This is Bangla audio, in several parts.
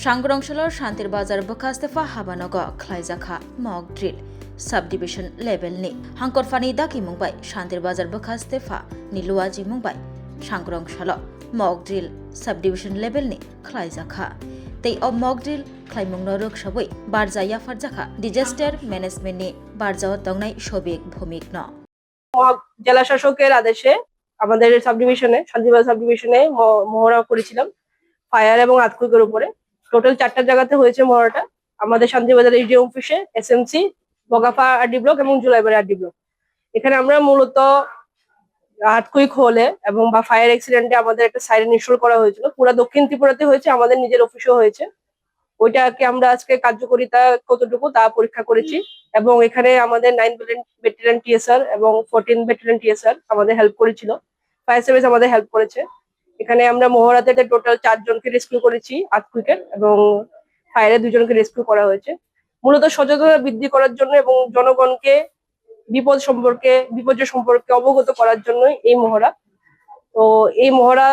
सांग्रंशलर शांतिर बाजार बखास्तेफा हाबानग खलाइजाखा मक ड्रिल सब डिविजन लेभेलनि हांखरफानि दाखि मुंबाय शांतिर बाजार बखास्तेफा निलुआजि मुंबाय सांग्रंशल मक ड्रिल सब डिविजन लेभेलनि खलाइजाखा तै अ मक ड्रिल खलाइमुंनो रोखसाबै बारजा याफारजाखा डिजास्टार मैनेजमेंटनि बारजाव तंनाय सबिक भूमिकन জেলা শাসকের আদেশে আমাদের সাব ডিভিশনে শান্তিবাজার সাব ডিভিশনে মহড়া করেছিলাম ফায়ার এবং আর্থকুইকের উপরে। টোটাল 4টা জায়গাতে হয়েছে মহড়াটা। আমাদের শান্তিবাজার এসডিএম অফিসে, এসএমসি, বগাফা আরডি ব্লক এবং জুলাইবাড়ি আরডি ব্লক। এখানে আমরা মূলত আর্থকুইক হলে এবং বা ফায়ার অ্যাক্সিডেন্টে আমাদের একটা সাইরেন ইনস্টল করা হয়েছিল। পুরো দক্ষিণ ত্রিপুরাতে হয়েছে, আমাদের নিজের অফিসেও হয়েছে। ওইটাকে আমরা আজকে কার্যকারিতা কতটুকু তা পরীক্ষা করেছি এবং এখানে আমাদের 9 ব্যাটালিয়ন টিএসআর এবং 14 ব্যাটালিয়ন টিএসআর আমাদের হেল্প করেছিল। ফায়ার সার্ভিস আমাদের হেল্প করেছে। এখানে আমরা মহড়াতে টোটাল 4 জনকে রেস্কিউ করেছি আর্থকুইকের, এবং ফায়ারে 2 জনকে রেস্কিউ করা হয়েছে। মূলত সচেতনতা বৃদ্ধি করার জন্য এবং জনগণকে বিপর্যয় সম্পর্কে অবগত করার জন্য এই মহড়া। তো এই মহড়া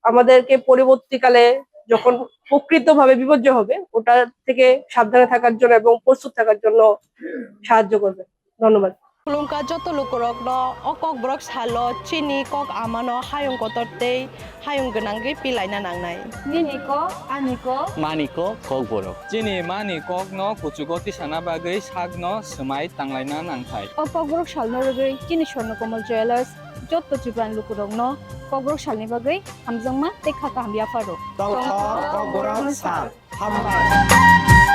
আমাদেরকে পরবর্তীকালে যখন প্রকৃতভাবে বিপর্যয় হবে ওটা থেকে সাবধানে থাকার জন্য এবং প্রস্তুত থাকার জন্য সাহায্য করবে। ধন্যবাদ। Kulungka joto lukurok no okok brok salo chini kok amano hayung kotorte hayung genangge pilai na nangnai. Niniko, aniko, Maniko kok borok. Jini mani kok no kuchugoti sana bagai sak no semai tanglaina nangthai. okok salno rogoi chini sorno komal jewelers joto jibran lukurok no kok salni bagai hamjangma tekha ka hambia faro. Kok borok sal hamba.